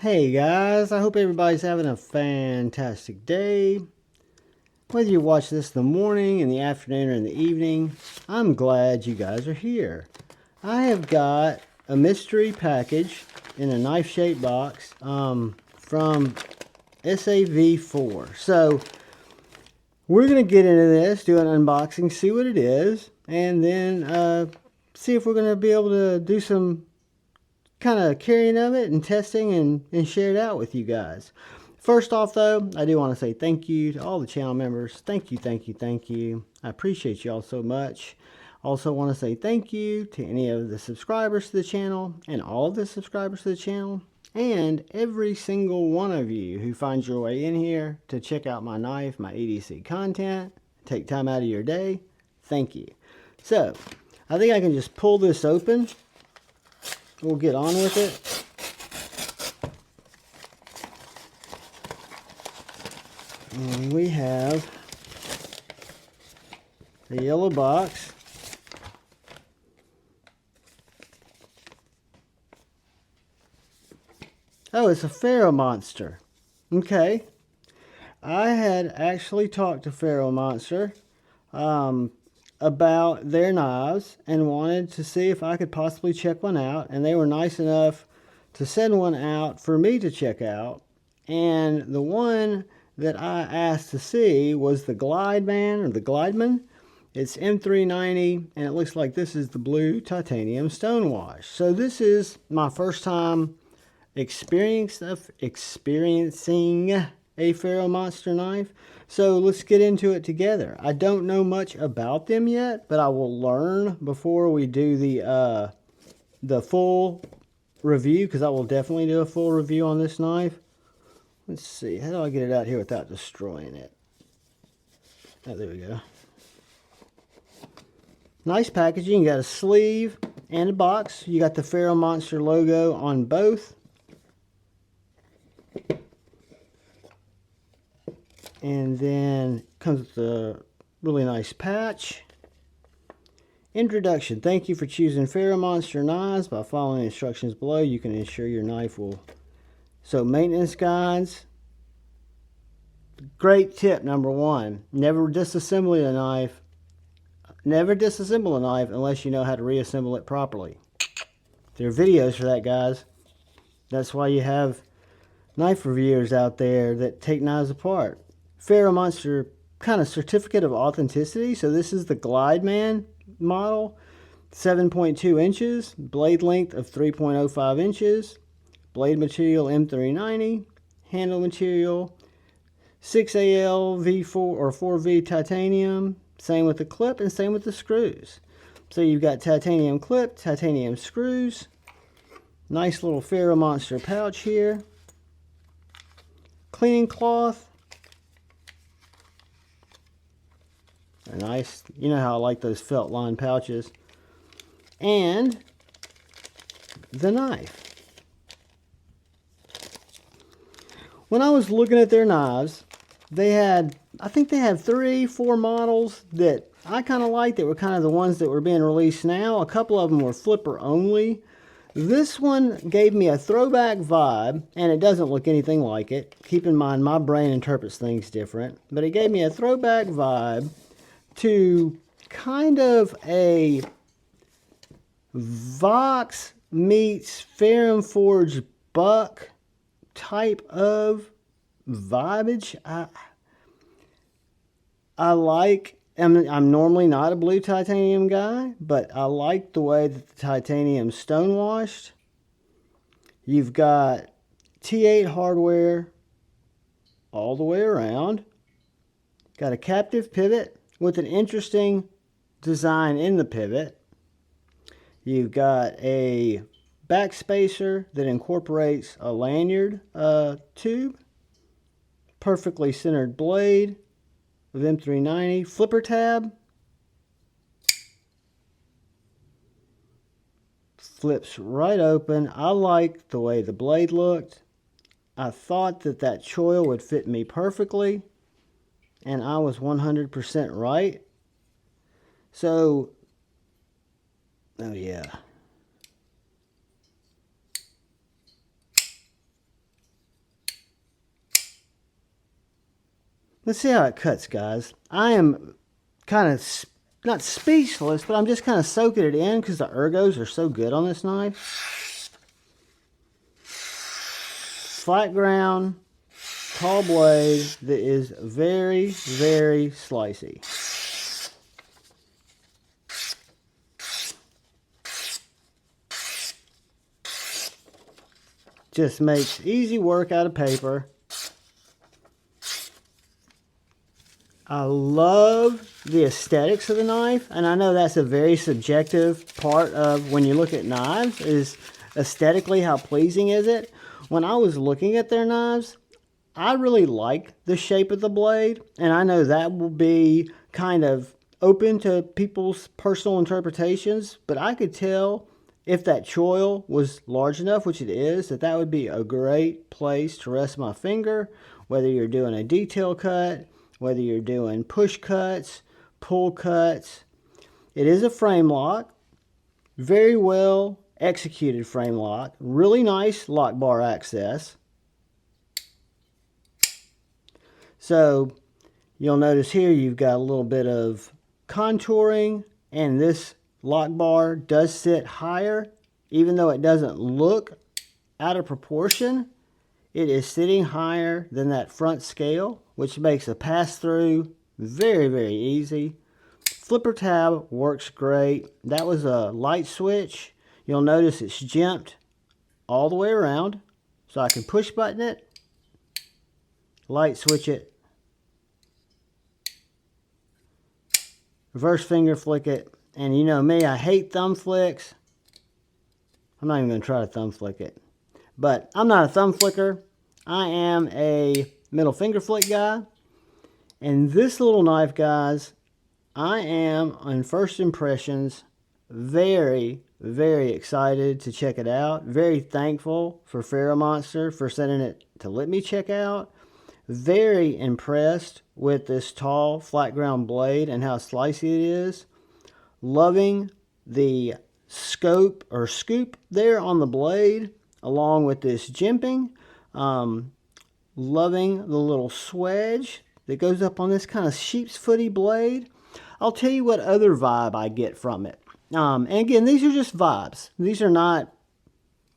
Hey guys, I hope everybody's having a fantastic day. Whether you watch this in the morning, in the afternoon, or in the evening, I'm glad you guys are here. I have got a mystery package in a knife-shaped box from SAV4. So we're going to get into this, do an unboxing, see what it is, and then see if we're going to be able to do some kind of carrying of it and testing and share it out with you guys. First off though, I do want to say thank you to all the channel members. Thank you. I appreciate you all so much. Also want to say thank you to any of the subscribers to the channel and all of the subscribers to the channel and every single one of you who finds your way in here to check out my knife, my EDC content, take time out of your day. Thank you. So, I think I can just pull this open. We'll get on with it. And we have a yellow box. Oh, it's a FerraMonster. Okay. I had actually talked to FerraMonster about their knives and wanted to see if I could possibly check one out, and they were nice enough to send one out for me to check out. And the one that I asked to see was the Glideman, or the Glideman. It's M390, and it looks like this is the blue titanium stonewash. So this is my first time experiencing a FerraMonster knife. So let's get into it together. I don't know much about them yet, but I will learn before we do the full review, because I will definitely do a full review on this knife. Let's see, how do I get it out here without destroying it? Oh, there we go. Nice packaging. You got a sleeve and a box. You got the FerraMonster logo on both. And then comes with a really nice patch. Introduction. Thank you for choosing FerraMonster knives. By following the instructions below, you can ensure your knife will... So, maintenance guides. Great tip number one. Never disassemble a knife. Never disassemble a knife unless you know how to reassemble it properly. There are videos for that, guys. That's why you have knife reviewers out there that take knives apart. FerraMonster kind of certificate of authenticity. So this is the Glideman model, 7.2 inches, blade length of 3.05 inches, blade material M390, handle material 6AL V4 or 4V titanium. Same with the clip and same with the screws. So you've got titanium clip, titanium screws. Nice little FerraMonster pouch here. Cleaning cloth. A nice, you know how I like those felt lined pouches. And the knife. When I was looking at their knives, they had, I think they had 3-4 models that I kind of liked, that were kind of the ones that were being released now. A couple of them were flipper only. This one gave me a throwback vibe, and it doesn't look anything like it. Keep in mind, my brain interprets things different. But it gave me a throwback vibe to kind of a Vox meets Ferrum Forge Buck type of vibage. I'm normally not a blue titanium guy, but I like the way that the titanium's stonewashed. You've got T8 hardware all the way around. Got a captive pivot with an interesting design in the pivot. You've got a back spacer that incorporates a lanyard tube. Perfectly centered blade with M390. Flipper tab. Flips right open. I like the way the blade looked. I thought that that choil would fit me perfectly, and I was 100% right. So, oh yeah. Let's see how it cuts, guys. I am kind of not speechless, but I'm just kind of soaking it in because the ergos are so good on this knife. Flat ground, tall blade that is very, very slicey. Just makes easy work out of paper. I love the aesthetics of the knife, and I know that's a very subjective part of when you look at knives, is aesthetically how pleasing is it. When I was looking at their knives, I really like the shape of the blade, and I know that will be kind of open to people's personal interpretations, but I could tell if that choil was large enough, which it is, that would be a great place to rest my finger, whether you're doing a detail cut, whether you're doing push cuts, pull cuts. It is a frame lock, very well executed frame lock, really nice lock bar access. So you'll notice here you've got a little bit of contouring, and this lock bar does sit higher. Even though it doesn't look out of proportion, it is sitting higher than that front scale, which makes a pass-through very, very easy. Flipper tab works great. That was a light switch. You'll notice it's jimped all the way around, so I can push button it, light switch it, reverse finger flick it, and you know me, I hate thumb flicks. I'm not even going to try to thumb flick it. But I'm not a thumb flicker. I am a middle finger flick guy. And this little knife, guys, I am, on first impressions, very, very excited to check it out. Very thankful for FerraMonster for sending it to let me check out. Very impressed with this tall, flat ground blade and how slicey it is. Loving the scope or scoop there on the blade, along with this jimping. Loving the little swedge that goes up on this kind of sheep's footy blade. I'll tell you what other vibe I get from it. And again, these are just vibes. These are not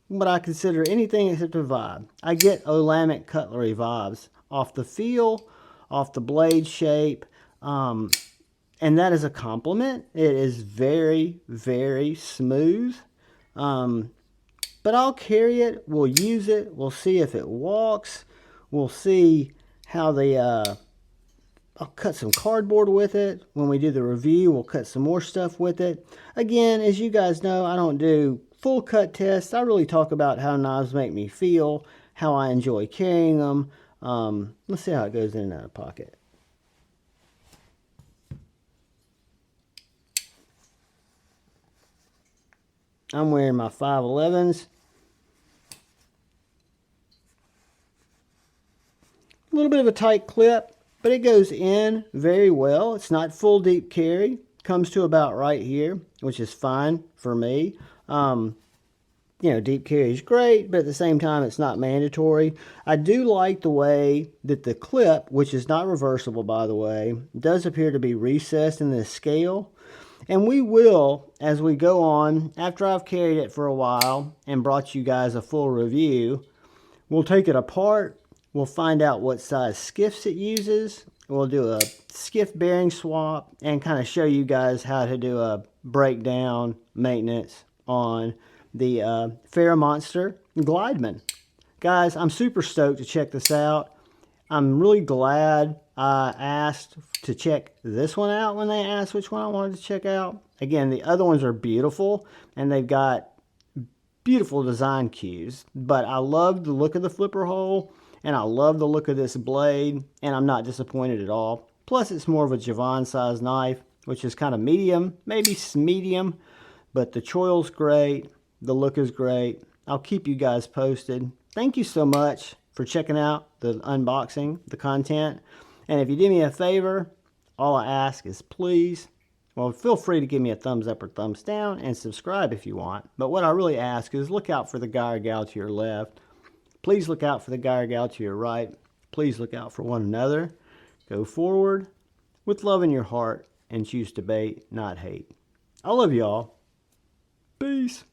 what I consider anything except a vibe. I get Olamic cutlery vibes off the feel, off the blade shape, and that is a compliment. It is very, very smooth. But I'll carry it. We'll use it. We'll see if it walks. We'll see how the... I'll cut some cardboard with it. When we do the review, we'll cut some more stuff with it. Again, as you guys know, I don't do full cut tests. I really talk about how knives make me feel, how I enjoy carrying them. Let's see how it goes in and out of pocket. I'm wearing my 511s. A little bit of a tight clip, but it goes in very well. It's not full deep carry. Comes to about right here, which is fine for me. You know, deep carry is great, but at the same time, it's not mandatory. I do like the way that the clip, which is not reversible, by the way, does appear to be recessed in this scale. And we will, as we go on, after I've carried it for a while and brought you guys a full review, we'll take it apart. We'll find out what size skiffs it uses. We'll do a skiff bearing swap and kind of show you guys how to do a breakdown maintenance on the FerraMonster Glideman. Guys, I'm super stoked to check this out. I'm really glad I asked to check this one out when they asked which one I wanted to check out. Again, the other ones are beautiful and they've got beautiful design cues, but I love the look of the flipper hole. And I love the look of this blade, and I'm not disappointed at all. Plus, it's more of a Javon size knife, which is kind of medium, maybe medium, but the choil's great, the look is great. I'll keep you guys posted. Thank you so much for checking out the unboxing, the content. And if you do me a favor, all I ask is please, well, feel free to give me a thumbs up or thumbs down and subscribe if you want. But what I really ask is look out for the guy or gal to your left. Please look out for the guy or gal to your right. Please look out for one another. Go forward with love in your heart and choose to bait, not hate. I love y'all. Peace.